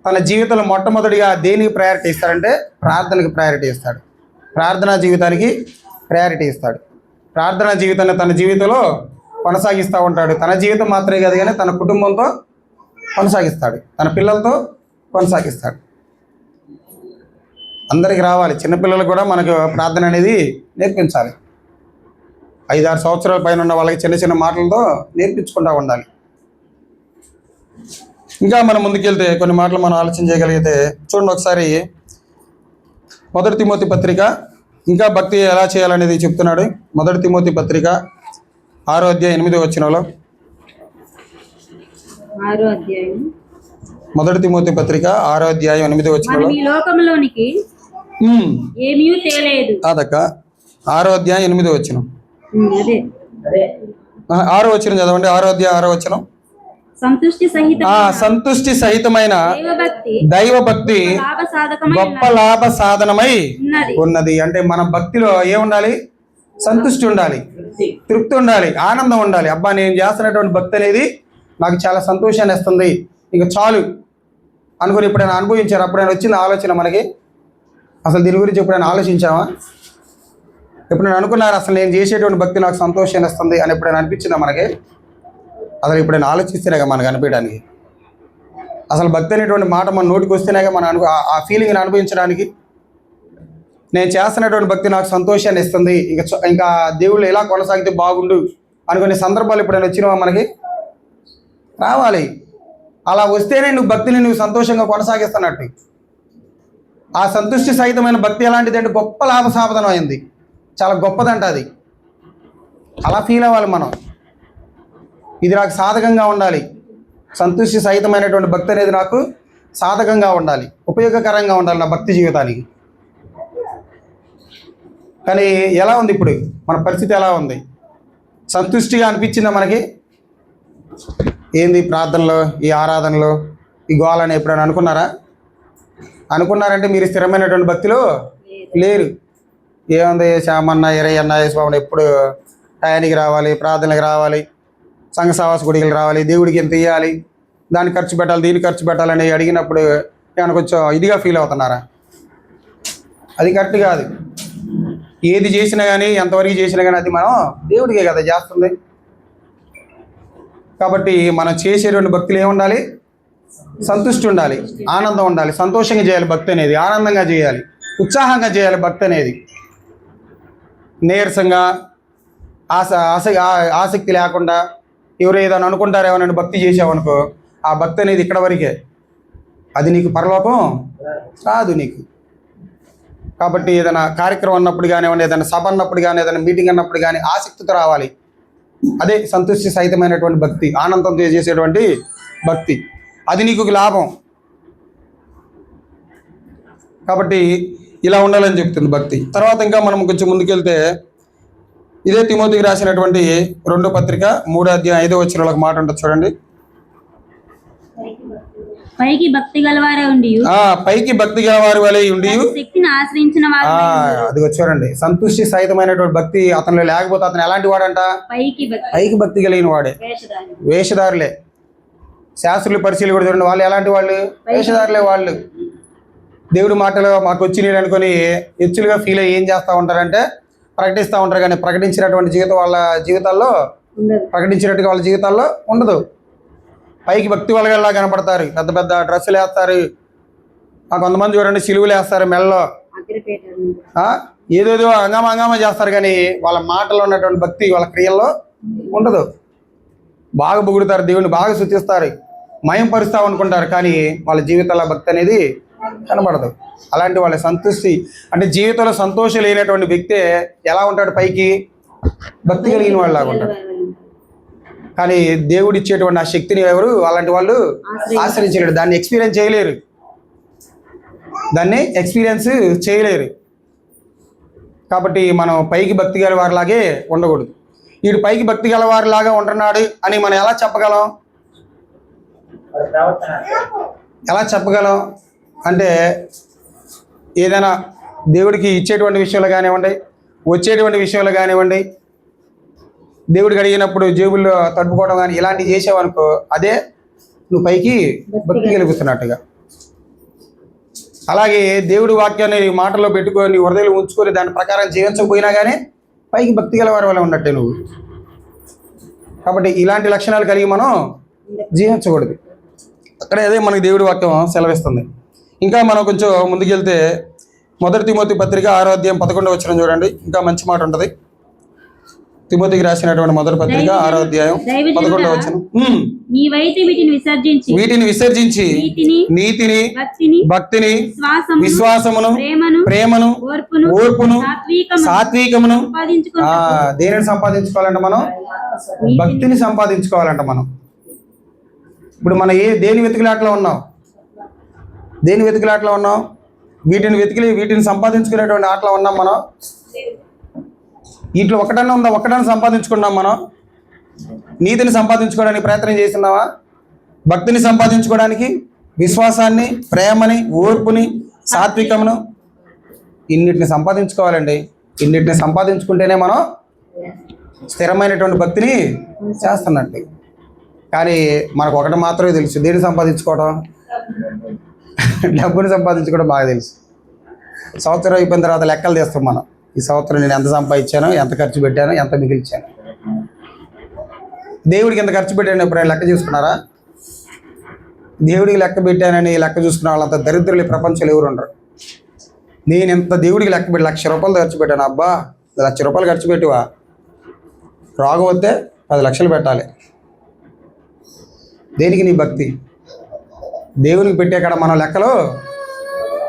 Speaker 1: తన జీవితంలో మొట్టమొదటిగా దేనికి ప్రయారిటీ ఇస్తాడంటే ప్రార్థనకి ప్రయారిటీ ఇస్తాడు. ప్రార్థనా జీవితానికి ప్రయారిటీ ఇస్తాడు. ప్రార్థనా జీవితాన్ని తన జీవితంలో కొనసాగిస్తూ ఉంటాడు. తన జీవితం మాత్రమే కాదు కానీ తన కుటుంబంతో కొనసాగిస్తాడు, తన పిల్లలతో కొనసాగిస్తాడు. అందరికి రావాలి. చిన్నపిల్లలకు కూడా మనకు ప్రార్థన అనేది నేర్పించాలి. 5-6 సంవత్సరాల పైన ఉన్న వాళ్ళకి చిన్న చిన్న మాటలతో నేర్పించుకుంటూ ఉండాలి. ఇంకా మనం ముందుకెళ్తే కొన్ని మాటలు మనం ఆలోచన చేయగలిగితే చూడండి ఒకసారి 1 తిమోతి పత్రిక ఇంకా భక్తి ఎలా చేయాలనేది చెప్తున్నాడు. 1 తిమోతి పత్రిక 6వ అధ్యాయం 8వ వచనంలో. 1 తిమోతి పత్రిక 6వ అధ్యాయం 8వ వచనంలో. అదక్క 6వ అధ్యాయం 8వ వచనం. 6వ వచనం చదవండి. 6వ అధ్యాయం 6వ వచనం. సంతుష్టి సహితమైన దైవభక్తి గొప్ప లాభ సాధనమై ఉన్నది. అంటే మన భక్తిలో ఏముండాలి? సంతుష్టి ఉండాలి, తృప్తి ఉండాలి, ఆనందం ఉండాలి. అబ్బా నేను చేస్తున్నటువంటి భక్తి అనేది నాకు చాలా సంతోషాన్ని ఇస్తుంది, ఇక చాలు అనుకుని ఎప్పుడైనా అనుభవించారు? అప్పుడైనా వచ్చింది ఆలోచన మనకి? అసలు దీని గురించి ఎప్పుడైనా ఆలోచించామా? ఇప్పుడు నేను అనుకున్నారు అసలు నేను చేసేటువంటి భక్తి నాకు సంతోషాన్ని ఇస్తుంది అని ఎప్పుడైనా అనిపించిందా మనకి? అసలు ఇప్పుడైనా ఆలోచిస్తేనేగా మనకు అనిపించడానికి. అసలు భక్తి అనేటువంటి మాట మన నోటికి వస్తేనేగా మనం ఆ ఫీలింగ్ని అనుభవించడానికి. నేను చేస్తున్నటువంటి భక్తి నాకు సంతోషాన్ని ఇస్తుంది, ఇంకా దేవుళ్ళు ఎలా కొనసాగితే బాగుండు అనుకునే సందర్భాలు ఎప్పుడైనా వచ్చినావా మనకి? రావాలి. అలా వస్తేనే నువ్వు భక్తిని నువ్వు సంతోషంగా కొనసాగిస్తున్నట్టు. ఆ సంతుష్టి సహితమైన భక్తి ఎలాంటిది అంటే గొప్ప లాభసాధనం అయింది, చాలా గొప్పదంట అది. అలా ఫీల్ అవ్వాలి మనం. ఇది నాకు సాధకంగా ఉండాలి, సంతుష్టి సహితమైనటువంటి భక్తి అనేది నాకు సాధకంగా ఉండాలి, ఉపయోగకరంగా ఉండాలి నా భక్తి జీవితానికి. కానీ ఎలా ఉంది ఇప్పుడు మన పరిస్థితి? ఎలా ఉంది? సంతుష్టిగా అనిపించిందా మనకి? ఏంది ప్రార్థనలో, ఈ ఆరాధనలో, ఈ గోళని ఎప్పుడైనా అనుకున్నారా? అనుకున్నారంటే మీరు స్థిరమైనటువంటి భక్తిలో లేరు. ఏముంది, శ్యామన్న, ఎరయ్యన్న, యేసుబాబుని ఎప్పుడు టయానికి రావాలి, ప్రార్థనలకు రావాలి, సంఘ సహవాస గుడికి రావాలి, దేవుడికి ఎంత ఇవ్వాలి, దాన్ని ఖర్చు పెట్టాలి, దీన్ని ఖర్చు పెట్టాలని అడిగినప్పుడు ఏమైనా కొంచెం ఇదిగా ఫీల్ అవుతున్నారా? అది కరెక్ట్ కాదు. ఏది చేసినా కానీ, ఎంతవరకు చేసినా కానీ అది మనం దేవుడికే కదా చేస్తుంది. కాబట్టి మనం చేసేటువంటి భక్తులు ఏముండాలి? సంతుష్టి ఉండాలి, ఆనందం ఉండాలి, సంతోషంగా చేయాలి భక్తి అనేది, ఆనందంగా చేయాలి, ఉత్సాహంగా చేయాలి భక్తి అనేది. నీరసంగా ఆసక్తి లేకుండా ఎవరు ఏదైనా అనుకుంటారేమోనని భక్తి చేసావనుకో, ఆ భక్తి అనేది ఇక్కడ వరకే, అది నీకు పరలోకం రాదు నీకు. కాబట్టి ఏదైనా కార్యక్రమం అన్నప్పుడు కానివ్వండి, ఏదైనా సభ అన్నప్పుడు కానీ, ఏదైనా మీటింగ్ అన్నప్పుడు కానీ ఆసక్తితో రావాలి. అదే సంతృష్టి సహితమైనటువంటి భక్తి, ఆనందంతో చేసేటువంటి భక్తి, అది నీకు లాభం. కాబట్టి ఇలా ఉండాలని చెప్తుంది భక్తి. తర్వాత ఇంకా మనం కొంచెం ముందుకెళ్తే ఇదే తిమోతికి రాసినటువంటి 2వ పత్రిక 3వ అధ్యాయం 5వ వచనంలో ఒక మాట ఉంటుంది చూడండి.
Speaker 2: పైకి భక్తి గలవారే ఉండి,
Speaker 1: పైకి భక్తి గలవారి వలె ఉండి
Speaker 2: శక్తిని ఆశ్రయించిన వారు.
Speaker 1: అది వచ్చారండి. సంతుష్టి సహితమైనటువంటి భక్తి అతనిలో లేకపోతే అతను ఎలాంటి వాడంట? పైకి భక్తి కలిగిన వాడే. వేషధారులే. శాస్త్రులు పరిశీలి కూడా చూడండి, వాళ్ళు ఎలాంటి వాళ్ళు? వేషధారులే వాళ్ళు. దేవుడి మాటలు మాకు వచ్చినాయి అనుకొని హెచ్చులుగా ఫీల్ అయ్యి ఏం చేస్తూ ఉంటారంటే ప్రకటిస్తూ ఉంటారు, కానీ ప్రకటించినటువంటి జీవితం వాళ్ళ జీవితాల్లో, ప్రకటించినట్టుగా వాళ్ళ జీవితాల్లో ఉండదు. పైకి భక్తి వాళ్ళలా కనపడతారు, పెద్ద పెద్ద డ్రెస్సులు వేస్తారు, కొంతమంది చూడండి సిలువులు వేస్తారు మెల్లో, ఏదేదో అంగామా చేస్తారు, కానీ వాళ్ళ మాటలో ఉన్నటువంటి భక్తి వాళ్ళ క్రియల్లో ఉండదు. బాగా పొగుడుతారు, దేవుడిని బాగా స్తుతిస్తారు, మయం పరుస్తాం అనుకుంటారు, కానీ వాళ్ళ జీవితాల భక్తి అనేది కనబడదు. అలాంటి వాళ్ళ సంతృష్టి అంటే జీవితంలో సంతోషం లేనటువంటి వ్యక్తే ఎలా ఉంటాడు? పైకి భక్తి కలిగిన వాళ్ళలాగా ఉంటాడు. కానీ దేవుడు ఇచ్చేటువంటి ఆ శక్తిని ఎవరు అలాంటి వాళ్ళు ఆశ్రయించలేరు, దాన్ని ఎక్స్పీరియన్స్ చేయలేరు. కాబట్టి మనం పైకి భక్తి గల వారిలాగే ఉండకూడదు. వీడు పైకి భక్తి గల వారిలాగా ఉంటున్నాడు అని మనం ఎలా చెప్పగలం అంటే ఏదైనా దేవుడికి ఇచ్చేటువంటి విషయంలో కానివ్వండి, వచ్చేటువంటి విషయంలో కానివ్వండి, దేవుడికి అడిగినప్పుడు జేబుల్లో తడుపుకోవడం కానీ ఇలాంటివి చేసావనుకో, అదే నువ్వు పైకి భక్తి కలుగుతున్నట్టుగా. అలాగే దేవుడి వాక్యాన్ని మాటల్లో పెట్టుకొని హృదయంలో ఉంచుకొని దాని ప్రకారం జీవించకపోయినా కానీ పైకి భక్తి గల వారి వల్ల ఉన్నట్టే నువ్వు. కాబట్టి ఇలాంటి లక్షణాలు కలిగి మనం జీవించకూడదు. అక్కడ అదే మనకి దేవుడి వాక్యం సెలవిస్తుంది. ఇంకా మనం కొంచెం ముందుకెళ్తే 1 తిమోతి పత్రిక 6వ అధ్యాయం 11వ వచనం చూడండి, ఇంకా మంచి మాట ఉంటుంది. తిమోతికి రాసినటువంటి 1వ పత్రిక 6వ అధ్యాయం 11వ వచనం. వీటిని విసర్జించి నీతిని, భక్తిని, విశ్వాసమును, ప్రేమను, ఓర్పును, సాత్వికమును దేనిని సంపాదించుకోవాలంట? మనం భక్తిని సంపాదించుకోవాలంట. మనం ఇప్పుడు మనం దేని వెతుకులాటలో ఉన్నాం? వీటిని సంపాదించుకునేటువంటి ఆటలో ఉన్నాం మనం. వీటిలో ఒక్కటన్నా సంపాదించుకున్నాం మనం. నీతిని సంపాదించుకోవడానికి ప్రయత్నం చేస్తున్నావా? భక్తిని సంపాదించుకోవడానికి, విశ్వాసాన్ని, ప్రేమని, ఓర్పుని, సాత్వికమును, ఇన్నిటిని సంపాదించుకోవాలండి. ఇన్నిటిని సంపాదించుకుంటేనే మనం స్థిరమైనటువంటి భక్తిని చేస్తున్నట్టు. కానీ మనకు ఒకటి మాత్రమే తెలుసు, దేన్ని సంపాదించుకోవడం? డబ్బుని సంపాదించుకోవడం బాగా తెలుసు. సంవత్సరం అయిపోయిన తర్వాత లెక్కలు తీస్తాం మనం. ఈ సంవత్సరం నేను ఎంత సంపాదించాను, ఎంత ఖర్చు పెట్టాను, ఎంత మిగిల్చాను. దేవుడికి ఎంత ఖర్చు పెట్టాను ఎప్పుడైనా లెక్క చూసుకున్నారా? దేవుడికి లెక్క పెట్టానని లెక్క చూసుకున్న వాళ్ళంత దరిద్రులు ఈ ప్రపంచంలో ఎవరు ఉండరు. నేను ఎంత దేవుడికి లెక్క పెట్టి 1,00,000 రూపాయలు ఖర్చు పెట్టాను. అబ్బా 1,00,000 రూపాయలు ఖర్చు పెట్టివా, రోగం వస్తే 10 లక్షలు పెట్టాలి. దేనికి నీ భక్తి? దేవునికి పెట్టే కాడ మనం లెక్కలో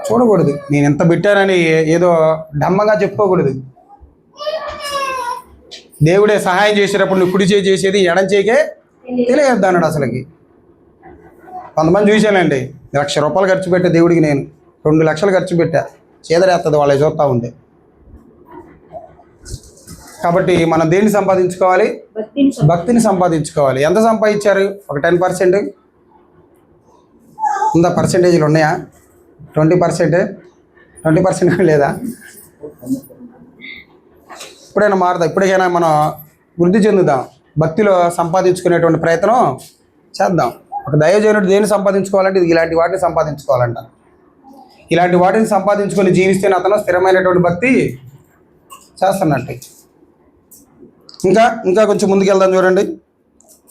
Speaker 1: చూడకూడదు. నేను ఎంత పెట్టానని ఏదో డమ్మగా చెప్పుకోకూడదు. దేవుడే సహాయం చేసేటప్పుడు నువ్వు కుడి చేయి చేసేది ఎడం చేయికే తెలియద్దు అన్నాడు. అసలుకి కొంతమంది చూశానండి, 1,00,000 రూపాయలు ఖర్చు పెట్టే దేవుడికి నేను 2 లక్షలు ఖర్చు పెట్టా, చేదరేస్తుంది వాళ్ళ చూస్తూ ఉంటే. కాబట్టి మనం దేన్ని సంపాదించుకోవాలి? భక్తిని సంపాదించుకోవాలి. ఎంత సంపాదించారు? ఒక 10% ఉందా? పర్సెంటేజ్లు ఉన్నాయా? 20% లేదా? ఇప్పుడైనా మారుదా? ఇప్పటికైనా మనం వృద్ధి చెందుదాం, భక్తిలో సంపాదించుకునేటువంటి ప్రయత్నం చేద్దాం. ఒక దైవజనుడు దేన్ని సంపాదించుకోవాలంటే ఇలాంటి వాటిని సంపాదించుకోవాలంట. ఇలాంటి వాటిని సంపాదించుకొని జీవిస్తేనే అతను స్థిరమైనటువంటి భక్తి చేస్తున్నట్టు. ఇంకా కొంచెం ముందుకు వెళ్దాం చూడండి,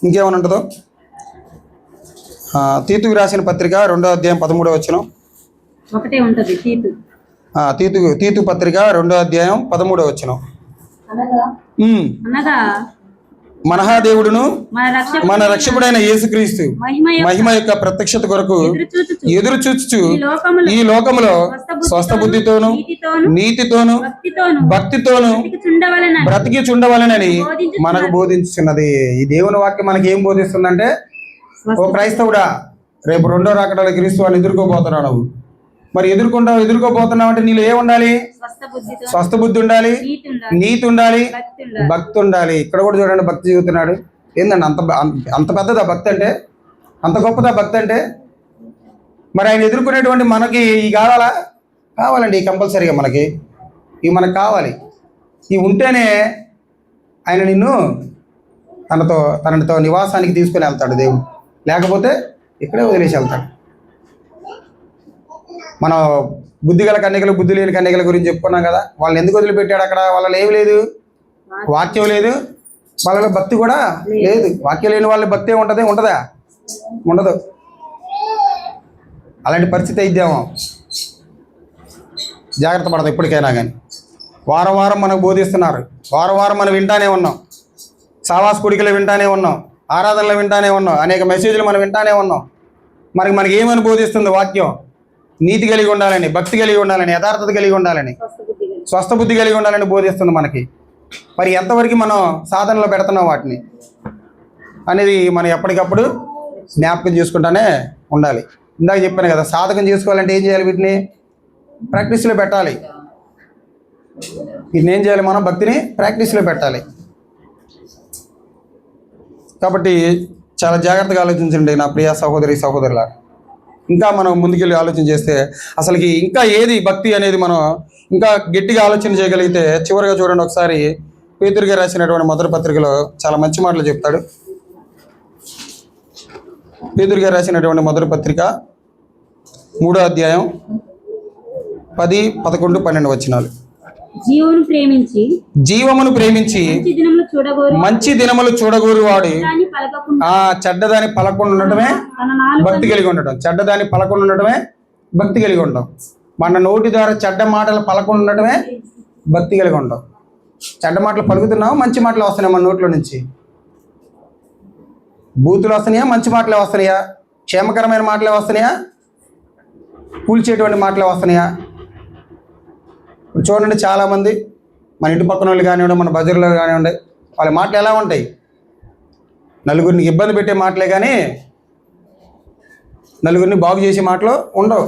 Speaker 1: ఇంకేమైనా ఉంటుందో. తీతుకు రాసిన పత్రిక 2వ అధ్యాయం 13వ వచనం.
Speaker 2: ఒకటే ఉంటుంది
Speaker 1: తీతు పత్రిక 2వ అధ్యాయం 13వ వచనం.
Speaker 2: అనగా
Speaker 1: మహాదేవుడును మన రక్షకుడైన యేసుక్రీస్తు మహిమ యొక్క ప్రత్యక్షత కొరకు ఎదురు చూచుచు ఈ లోకములో స్వస్థ బుద్ధితోను నీతితోను భక్తితోను బ్రతికి చుండవలనని మనకు బోధించున్నది. ఈ దేవుని వాక్యం మనకి ఏం బోధిస్తుందంటే, ఓ క్రైస్తవుడా, రేపు 2వ రాకడలో క్రీస్తు అని ఎదుర్కోబోతున్నావు. నువ్వు మరి ఎదుర్కోబోతున్నావు అంటే నీళ్ళు ఏ ఉండాలి? స్వస్థ బుద్ధి ఉండాలి, నీతి ఉండాలి, భక్తి ఉండాలి. ఇక్కడ కూడా చూడండి, భక్తి చెబుతున్నాడు. ఏందండి అంత పెద్దదా భక్తి అంటే? అంత గొప్పదా భక్తి అంటే? మరి ఆయన ఎదుర్కొనేటువంటి మనకి ఈ కావాలండి. ఈ కంపల్సరీగా మనకి మనకు కావాలి. ఇవి ఉంటేనే ఆయన నిన్ను తనతో నివాసానికి తీసుకుని వెళ్తాడు దేవుడు. లేకపోతే ఇక్కడే వదిలేసి వెళ్తాడు. మనం బుద్ధి గల కన్యకలు, బుద్ధి లేని కన్యకల గురించి చెప్పుకున్నాం కదా. వాళ్ళని ఎందుకు వదిలిపెట్టాడు? అక్కడ వాళ్ళలో ఏమి లేదు, వాక్యం లేదు, వాళ్ళలో భక్తి కూడా లేదు. వాక్యం లేని వాళ్ళ భక్తి ఉంటుందా? ఉండదు. అలాంటి పరిస్థితి అయిద్దామో జాగ్రత్త పడదు. ఎప్పటికైనా కానీ వారం మనకు బోధిస్తున్నారు, వారం మనం వింటానే ఉన్నాం, సావాస కుడికలు వింటానే ఉన్నాం, ఆరాధనలు వింటానే ఉన్నాం, అనేక మెసేజ్లు మనం వింటానే ఉన్నాం. మనకి ఏమని బోధిస్తుంది వాక్యం? నీతి కలిగి ఉండాలని, భక్తి కలిగి ఉండాలని, యథార్థత కలిగి ఉండాలని, స్వస్థ బుద్ధి కలిగి ఉండాలని బోధిస్తుంది మనకి. మరి ఎంతవరకు మనం సాధనలో పెడుతున్నాం వాటిని అనేది మనం ఎప్పటికప్పుడు జ్ఞాపకం చేసుకుంటానే ఉండాలి. ఇందాక చెప్పాను కదా, సాధకం చేసుకోవాలంటే ఏం చేయాలి? వీటిని ప్రాక్టీస్లో పెట్టాలి. వీటిని ఏం చేయాలి? మనం భక్తిని ప్రాక్టీస్లో పెట్టాలి. కాబట్టి చాలా జాగ్రత్తగా ఆలోచించండి నా ప్రియ సహోదరుల. ఇంకా మనం ముందుకెళ్ళి ఆలోచన చేస్తే అసలుకి ఇంకా ఏది భక్తి అనేది మనం ఇంకా గట్టిగా ఆలోచన చేయగలిగితే, చివరిగా చూడండి ఒకసారి పేతురు గారు రాసినటువంటి మొదటి పత్రికలో చాలా మంచి మాటలు చెప్తాడు. పేతురు గారు రాసినటువంటి మొదటి పత్రిక 3వ అధ్యాయం 10, 11, 12 వచనాలు. జీవమును ప్రేమించి మంచి దినములు చూడగోరు వాడు చెడ్డదాని పలకుండా ఉండటమే భక్తి కలిగి ఉండటం. చెడ్డదాని పలకుండా ఉండటమే భక్తి కలిగి ఉండటం. మన నోటి ద్వారా చెడ్డ మాటలు పలకుండా ఉండటమే భక్తి కలిగి ఉండటం. చెడ్డ మాటలు పలుకుతున్నావు, మంచి మాటలు వస్తున్నాయి మన నోట్లో నుంచి. బూతులు వస్తున్నాయా, మంచి మాటలే వస్తున్నాయా? క్షేమకరమైన మాటలే వస్తున్నాయా, కూల్చేటువంటి మాటలే వస్తున్నాయా? ఇప్పుడు చూడండి, చాలామంది మన ఇంటి పక్కన వాళ్ళు కానివ్వండి, మన బజార్లో కానివ్వండి, వాళ్ళ మాటలు ఎలా ఉంటాయి? నలుగురిని ఇబ్బంది పెట్టే మాటలే కానీ నలుగురిని బాగు చేసే మాటలు ఉండవు.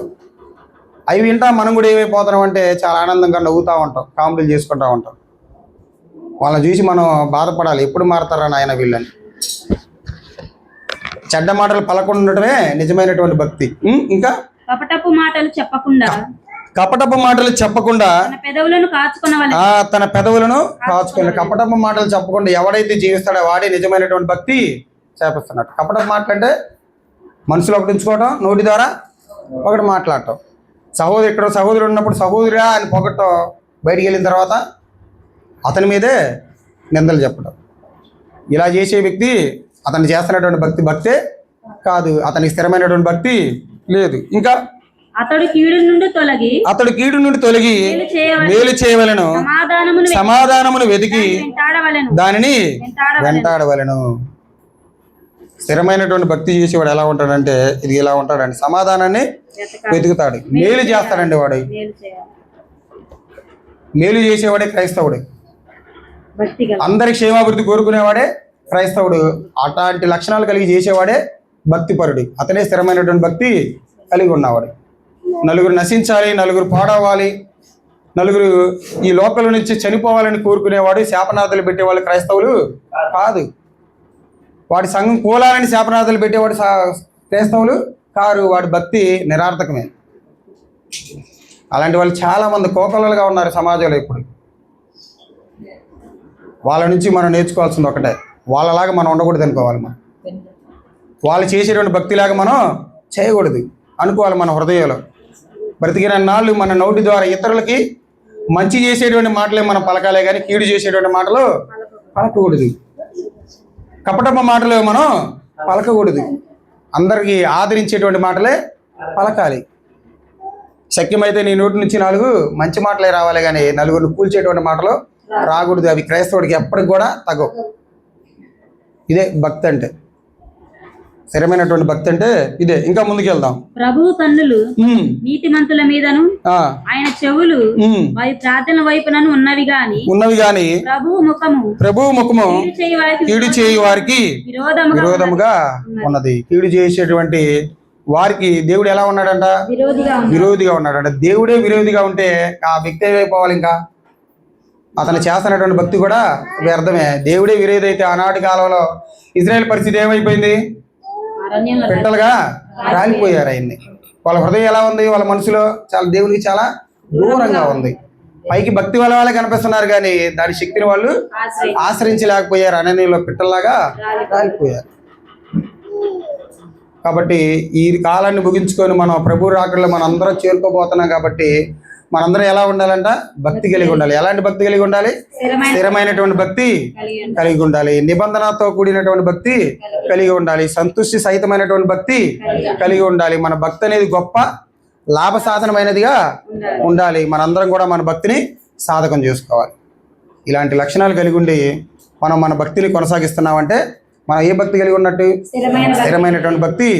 Speaker 1: అవి వింటా మనం కూడా ఏమైపోతున్నాం అంటే చాలా ఆనందంగా నవ్వుతూ ఉంటాం, కామెడీలు చేసుకుంటూ ఉంటాం. వాళ్ళని చూసి మనం బాధపడాలి, ఎప్పుడు మారతారా నాయన వీళ్ళని. చెడ్డ మాటలు పలకుండా ఉండటమే నిజమైనటువంటి భక్తి. ఇంకా
Speaker 2: కపటపు మాటలు చెప్పకుండా
Speaker 1: తన పెదవులను కాచుకోవాలి. కపటపు మాటలు చెప్పకుండా ఎవడైతే జీవిస్తాడో వాడే నిజమైనటువంటి భక్తి చేపిస్తున్నాడు. కపటపు మాటలు అంటే మనసులో ఒకటి ఉంచుకోవటం, నోటి ద్వారా ఒకటి మాట్లాడటం. సహోదరుడు ఉన్నప్పుడు సహోదరుడా అని పొగట్టం, బయటికి వెళ్ళిన తర్వాత అతని మీదే నిందలు చెప్పడం. ఇలా చేసే వ్యక్తి అతను చేస్తున్నటువంటి భక్తే కాదు, అతనికి స్థిరమైనటువంటి భక్తి లేదు. ఇంకా
Speaker 2: అతడు కీడు నుండి తొలగి
Speaker 1: మేలు చేయవలెను, సమాధానమును వెతికి దానిని వెంటాడవలెను. స్థిరమైనటువంటి భక్తి చేసేవాడు ఎలా ఉంటాడంటే ఇది ఇలా ఉంటాడండి, సమాధానాన్ని వెతుకుతాడు, మేలు చేస్తాడండి. వాడు మేలు చేసేవాడే క్రైస్తవుడు, అందరి క్షేమాభివృద్ధి కోరుకునేవాడే క్రైస్తవుడు. అట్లాంటి లక్షణాలు కలిగి చేసేవాడే భక్తిపరుడు, అతనే స్థిరమైనటువంటి భక్తి కలిగి ఉన్నవాడు. నలుగురు నశించాలి, నలుగురు పాడవాలి, నలుగురు ఈ లోకల నుంచి చనిపోవాలని కోరుకునేవాడు శాపనార్థాలు పెట్టేవాళ్ళు క్రైస్తవులు కాదు. వాడి సంఘం కూలాలని శాపనార్థాలు పెట్టేవాడు క్రైస్తవులు కారు. వాడి భక్తి నిరార్థకమే. అలాంటి వాళ్ళు చాలామంది కోకొల్లలుగా ఉన్నారు సమాజంలో ఇప్పుడు. వాళ్ళ నుంచి మనం నేర్చుకోవాల్సింది ఒకటే, వాళ్ళలాగా మనం ఉండకూడదు అనుకోవాలి. మనం వాళ్ళు చేసేటువంటి భక్తిలాగా మనం చేయకూడదు అనుకోవాలి మన హృదయంలో. బ్రతికిన నాళ్ళు మన నోటి ద్వారా ఇతరులకి మంచి చేసేటువంటి మాటలే మనం పలకాలే కానీ కీడు చేసేటువంటి మాటలు పలకకూడదు, కపటమ మాటలు మనం పలకకూడదు. అందరికీ ఆదరించేటువంటి మాటలే పలకాలి. శక్యమైతే నీ నోటి నుంచి 4 మంచి మాటలే రావాలి కానీ నలుగురిని కూల్చేటువంటి మాటలు రాకూడదు. అవి క్రైస్తవుడికి ఎప్పటికి కూడా తగ్గవు. ఇదే భక్తి అంటే, స్థిరమైనటువంటి భక్తి అంటే ఇదే. ఇంకా ముందుకు వెళ్దాం.
Speaker 2: ప్రభువు కన్నులు నీతిమంతుల మీదను ఆయన చెవులు వారి ప్రార్థన వైపునను ఉన్నవి గాని ప్రభువు ముఖము కీడు చేయి వారికి విరోధముగా ఉన్నది. కీడు చేసేటువంటి వారికి దేవుడు ఎలా ఉన్నాడంట? విరోధిగా ఉన్నాడంట. దేవుడే విరోధిగా ఉంటే ఆ వ్యక్తి ఏమైపోవాలి? ఇంకా అతను చేస్తున్నటువంటి భక్తి కూడా వ్యర్థమే. దేవుడే విరోధి అయితే ఆనాటి కాలంలో ఇజ్రాయెల్ పరిస్థితి ఏమైపోయింది? పెట్టలుగా రాలిపోయారు. ఆయన్ని వాళ్ళ హృదయం ఎలా ఉంది? వాళ్ళ మనసులో చాలా దేవునికి చాలా దూరంగా ఉంది. పైకి భక్తి వాళ్ళే కనిపిస్తున్నారు కానీ దాని శక్తిని వాళ్ళు ఆశ్రయించలేకపోయారు. అరణ్యంలో పిట్టల్లాగా రాలిపోయారు. కాబట్టి ఈ కాలాన్ని ముగించుకొని మనం ప్రభు రాకడలో మనం అందరం చేరుకోబోతున్నాం. కాబట్టి మనందరం ఎలా ఉండాలంట? భక్తి కలిగి ఉండాలి. ఎలాంటి భక్తి కలిగి ఉండాలి? స్థిరమైనటువంటి భక్తి కలిగి ఉండాలి. నిబంధనతో కూడినటువంటి భక్తి కలిగి ఉండాలి. సంతృష్టి సహితమైనటువంటి భక్తి కలిగి ఉండాలి. మన భక్తి అనేది గొప్ప లాభ సాధనమైనదిగా ఉండాలి. మనందరం కూడా మన భక్తిని సాధకం చేసుకోవాలి. ఇలాంటి లక్షణాలు కలిగి ఉండి మనం మన భక్తిని కొనసాగిస్తున్నామంటే మనం ఏ భక్తి కలిగి ఉన్నట్టు? స్థిరమైనటువంటి భక్తి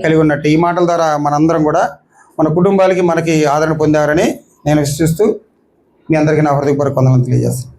Speaker 2: కలిగి ఉన్నట్టు. ఈ మాటల ద్వారా మనందరం కూడా మన కుటుంబాలకి మనకి ఆదరణ పొందారని నేను విశ్వసిస్తూ మీ అందరికీ నా హృదయపూర్వక వందనాలు తెలియజేస్తాను.